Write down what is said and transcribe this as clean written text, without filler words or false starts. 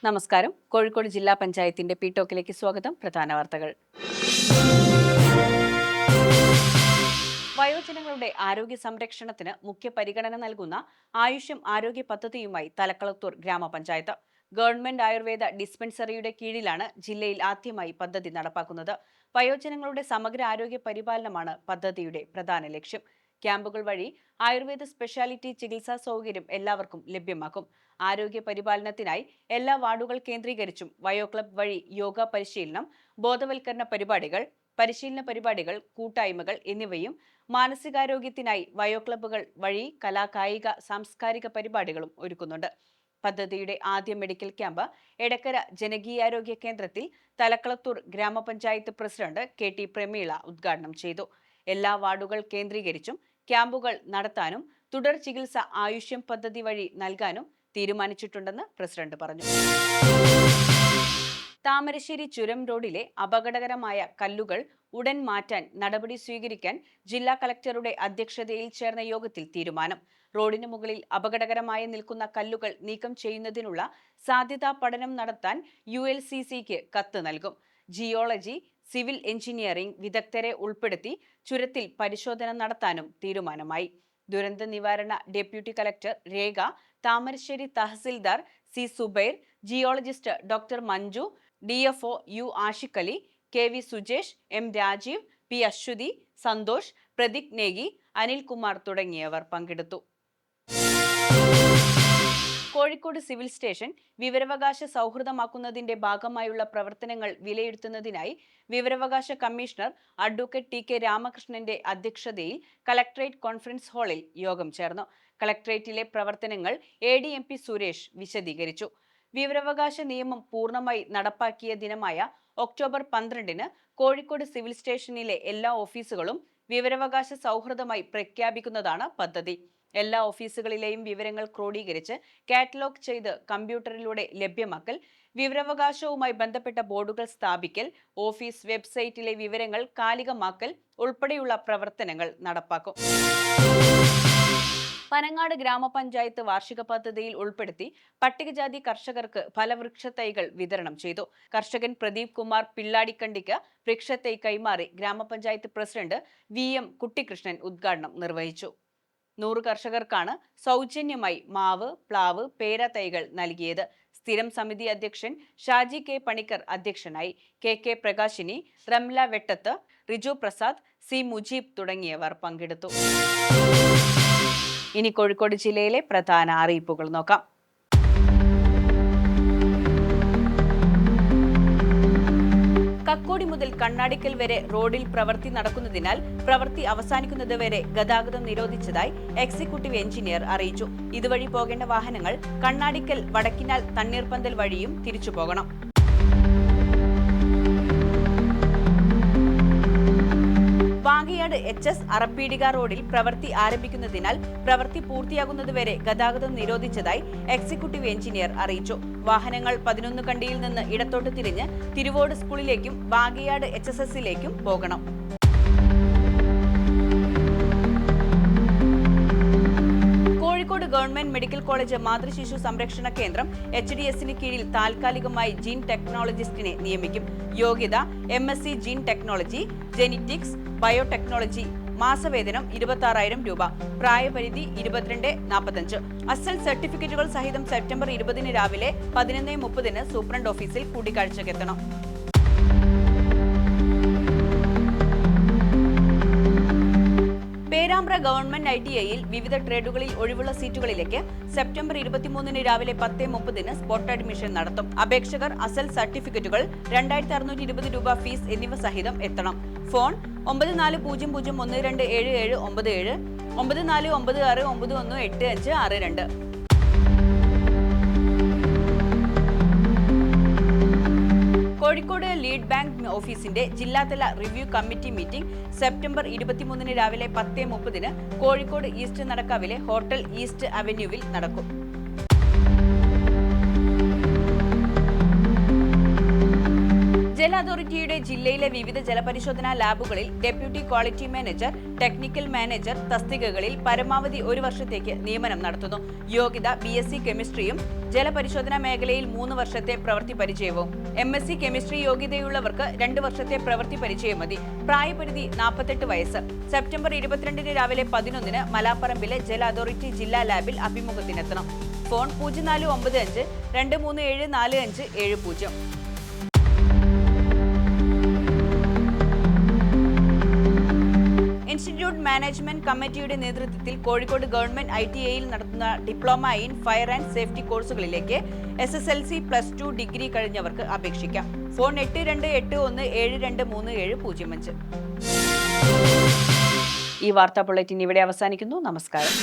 നമസ്കാരം. കോഴിക്കോട് ജില്ലാ പഞ്ചായത്തിന്റെ പി-ടോക്കിലേക്ക് സ്വാഗതം. പ്രധാന വാർത്തകൾ. വയോജനങ്ങളുടെ ആരോഗ്യ സംരക്ഷണത്തിന് മുഖ്യ പരിഗണന നൽകുന്ന ആയുഷ്യം ആരോഗ്യ പദ്ധതിയുമായി തലക്കളത്തൂർ ഗ്രാമപഞ്ചായത്ത്. ഗവൺമെന്റ് ആയുർവേദ ഡിസ്പെൻസറിയുടെ കീഴിലാണ് ജില്ലയിൽ ആദ്യമായി പദ്ധതി നടപ്പാക്കുന്നത്. വയോജനങ്ങളുടെ സമഗ്ര ആരോഗ്യ പരിപാലനമാണ് പദ്ധതിയുടെ പ്രധാന ലക്ഷ്യം. ക്യാമ്പുകൾ വഴി ആയുർവേദ സ്പെഷ്യാലിറ്റി ചികിത്സാ സൗകര്യം എല്ലാവർക്കും ലഭ്യമാക്കും. ആരോഗ്യ പരിപാലനത്തിനായി എല്ലാ വാർഡുകൾ കേന്ദ്രീകരിച്ചും വയോ ക്ലബ് വഴി യോഗ പരിശീലനം, ബോധവൽക്കരണ പരിപാടികൾ, കൂട്ടായ്മകൾ എന്നിവയും മാനസികാരോഗ്യത്തിനായി വയോ ക്ലബ്ബുകൾ വഴി കായിക സാംസ്കാരിക പരിപാടികളും ഒരുക്കുന്നുണ്ട്. പദ്ധതിയുടെ ആദ്യ മെഡിക്കൽ ക്യാമ്പ് എടക്കര ജനകീയാരോഗ്യ കേന്ദ്രത്തിൽ തലക്കളത്തൂർ ഗ്രാമപഞ്ചായത്ത് പ്രസിഡന്റ് KT പ്രമീള ഉദ്ഘാടനം ചെയ്തു. എല്ലാ വാർഡുകൾ കേന്ദ്രീകരിച്ചും ക്യാമ്പുകൾ നടത്താനും തുടർ ചികിത്സ ആയുഷ്യം പദ്ധതി വഴി നൽകാനും തീരുമാനിച്ചിട്ടുണ്ടെന്ന് പ്രസിഡന്റ് പറഞ്ഞു. താമരശ്ശേരി ചുരം റോഡിലെ അപകടകരമായ കല്ലുകൾ ഉടൻ മാറ്റാൻ നടപടി സ്വീകരിക്കാൻ ജില്ലാ കളക്ടറുടെ അധ്യക്ഷതയിൽ ചേർന്ന യോഗത്തിൽ തീരുമാനം. റോഡിന് മുകളിൽ അപകടകരമായി നിൽക്കുന്ന കല്ലുകൾ നീക്കം ചെയ്യുന്നതിനുള്ള സാധ്യതാ പഠനം നടത്താൻ ULCCക്ക് കത്ത് നൽകും. ജിയോളജി, സിവിൽ എഞ്ചിനീയറിംഗ് വിദഗ്ധരെ ഉൾപ്പെടുത്തി ചുരത്തിൽ പരിശോധന നടത്താനും തീരുമാനമായി. ദുരന്ത നിവാരണ deputy collector Rekha, Thamarassery tahsildar C. Zubair, geologist doctor Manju, DFO U. Ashiqali, KV Sujesh, M. Rajeev, P. Aswathy, Santhosh, Pradeep Negi, Anilkumar തുടങ്ങിയവർ പങ്കെടുത്തു. കോഴിക്കോട് സിവിൽ സ്റ്റേഷൻ വിവരാവകാശ സൗഹൃദമാക്കുന്നതിന്റെ ഭാഗമായുള്ള പ്രവർത്തനങ്ങൾ വിലയിരുത്തുന്നതിനായി വിവരാവകാശ കമ്മീഷണർ അഡ്വക്കേറ്റ് TK രാമകൃഷ്ണന്റെ അധ്യക്ഷതയിൽ കളക്ടറേറ്റ് കോൺഫറൻസ് ഹാളിൽ യോഗം ചേർന്നു. കളക്ടറേറ്റിലെ പ്രവർത്തനങ്ങൾ ADMP സുരേഷ് വിശദീകരിച്ചു. വിവരാവകാശ നിയമം പൂർണ്ണമായി നടപ്പാക്കിയ ദിനമായ ഒക്ടോബർ 12-ന് കോഴിക്കോട് സിവിൽ സ്റ്റേഷനിലെ എല്ലാ ഓഫീസുകളും വിവരാവകാശ സൗഹൃദമായി പ്രഖ്യാപിക്കുന്നതാണ് പദ്ധതി. എല്ലാ ഓഫീസുകളിലെയും വിവരങ്ങൾ ക്രോഡീകരിച്ച് കാറ്റലോഗ് ചെയ്ത് കമ്പ്യൂട്ടറിലൂടെ ലഭ്യമാക്കൽ, വിവരാവകാശവുമായി ബന്ധപ്പെട്ട ബോർഡുകൾ സ്ഥാപിക്കൽ, ഓഫീസ് വെബ്സൈറ്റിലെ വിവരങ്ങൾ കാലികമാക്കൽ ഉൾപ്പെടെയുള്ള പ്രവർത്തനങ്ങൾ നടപ്പാക്കും. പനങ്ങാട് ഗ്രാമപഞ്ചായത്ത് വാർഷിക പദ്ധതിയിൽ ഉൾപ്പെടുത്തി പട്ടികജാതി കർഷകർക്ക് ഫലവൃക്ഷ തൈകൾ വിതരണം ചെയ്തു. കർഷകൻ പ്രദീപ് കുമാർ പിള്ളാടിക്കണ്ടിക്ക് വൃക്ഷത്തൈ കൈമാറി ഗ്രാമപഞ്ചായത്ത് പ്രസിഡന്റ് VM കുട്ടികൃഷ്ണൻ ഉദ്ഘാടനം നിർവഹിച്ചു. 100 കർഷകർക്കാണ് സൗജന്യമായി മാവ്, പ്ലാവ്, പേര തൈകൾ നൽകിയത്. സ്ഥിരം സമിതി അധ്യക്ഷൻ ഷാജി K. പണിക്കർ അധ്യക്ഷനായി. KK പ്രകാശിനി, റംല വെട്ടത്ത്, റിജു പ്രസാദ്, C. മുജീബ് തുടങ്ങിയവർ പങ്കെടുത്തു. ഇനി കോഴിക്കോട് ജില്ലയിലെ പ്രധാന അറിയിപ്പുകൾ നോക്കാം. കക്കോടി മുതൽ കണ്ണാടിക്കൽ വരെ റോഡിൽ പ്രവൃത്തി നടക്കുന്നതിനാൽ പ്രവൃത്തി അവസാനിക്കുന്നത് വരെ ഗതാഗതം നിരോധിച്ചതായി എക്സിക്യൂട്ടീവ് എഞ്ചിനീയർ അറിയിച്ചു. ഇതുവഴി പോകേണ്ട വാഹനങ്ങൾ കണ്ണാടിക്കൽ വടക്കിനാൽ തണ്ണീർപ്പന്തൽ വഴിയും തിരിച്ചു പോകണം. വാങ്കയാട് HS അറപ്പീടിക റോഡിൽ പ്രവൃത്തി ആരംഭിക്കുന്നതിനാൽ പ്രവൃത്തി പൂർത്തിയാകുന്നതുവരെ ഗതാഗതം നിരോധിച്ചതായി എക്സിക്യൂട്ടീവ് എഞ്ചിനീയർ അറിയിച്ചു. വാഹനങ്ങൾ 11 കണ്ടിയിൽ നിന്ന് ഇടത്തോട്ട് തിരിഞ്ഞ് തിരുവോട് സ്കൂളിലേക്കും വാങ്കയാട് HSSലേക്കും പോകണം. കോഴിക്കോട് ഗവൺമെന്റ് മെഡിക്കൽ കോളേജ് മാതൃശിശു സംരക്ഷണ കേന്ദ്രം HDSന് കീഴിൽ താൽക്കാലികമായി ജീൻ ടെക്നോളജിസ്റ്റിനെ നിയമിക്കും. യോഗ്യത MSc gene technology, genetics, biotechnology. മാസവേതനം 26,000 രൂപ. പ്രായപരിധി 22-45. അസൽ സർട്ടിഫിക്കറ്റുകൾ സഹിതം സെപ്റ്റംബർ 20-ന് രാവിലെ 11:30-ന് സൂപ്രണ്ട് ഓഫീസിൽ കൂടിക്കാഴ്ചയ്ക്കെത്തണം. പേരാമ്പ്ര ഗവൺമെന്റ് ITIയിൽ വിവിധ ട്രേഡുകളിൽ ഒഴിവുള്ള സീറ്റുകളിലേക്ക് സെപ്റ്റംബർ 23-ന് രാവിലെ 10:30-ന് സ്പോട്ട് അഡ്മിഷൻ നടത്തും. അപേക്ഷകർ അസൽ സർട്ടിഫിക്കറ്റുകൾ, 2,620 രൂപ ഫീസ് എന്നിവ സഹിതം എത്തണം. ഫോൺ 9400127797, 9496918562. കോഴിക്കോട് ലീഡ് ബാങ്ക് ഓഫീസിന്റെ ജില്ലാതല റിവ്യൂ കമ്മിറ്റി മീറ്റിംഗ് സെപ്റ്റംബർ 23-ന് രാവിലെ 10:30-ന് കോഴിക്കോട് ഈസ്റ്റ് നടക്കാവിലെ ഹോട്ടൽ ഈസ്റ്റ് അവന്യൂവിൽ നടക്കും. ജല അതോറിറ്റിയുടെ ജില്ലയിലെ വിവിധ ജലപരിശോധനാ ലാബുകളിൽ deputy quality manager, technical manager തസ്തികകളിൽ പരമാവധി 1 വർഷത്തേക്ക് നിയമനം നടത്തുന്നു. യോഗ്യത BSc കെമിസ്ട്രിയും ജലപരിശോധനാ മേഖലയിൽ 3 വർഷത്തെ പ്രവൃത്തി പരിചയവും. MSc കെമിസ്ട്രി യോഗ്യതയുള്ളവർക്ക് 2 വർഷത്തെ പ്രവൃത്തി പരിചയം മതി. പ്രായപരിധി 48 വയസ്സ്. സെപ്റ്റംബർ 22 രാവിലെ 11 മലാപ്പറമ്പിലെ ജല അതോറിറ്റി ജില്ലാ ലാബിൽ അഭിമുഖത്തിനെത്തണം. ഫോൺ 0495 237 4570. ഇൻസ്റ്റിറ്റ്യൂട്ട് മാനേജ്മെന്റ് കമ്മിറ്റിയുടെ നേതൃത്വത്തിൽ കോഴിക്കോട് ഗവൺമെന്റ് ITIയിൽ നടത്തുന്ന diploma in fire and safety കോഴ്സുകളിലേക്ക് SSLC +2 ഡിഗ്രി കഴിഞ്ഞവർക്ക് അപേക്ഷിക്കാം. ഫോൺ 8281723705. ഈ വാർത്താ ബുള്ളറ്റിൻ ഇവിടെ അവസാനിക്കുന്നു. നമസ്കാരം.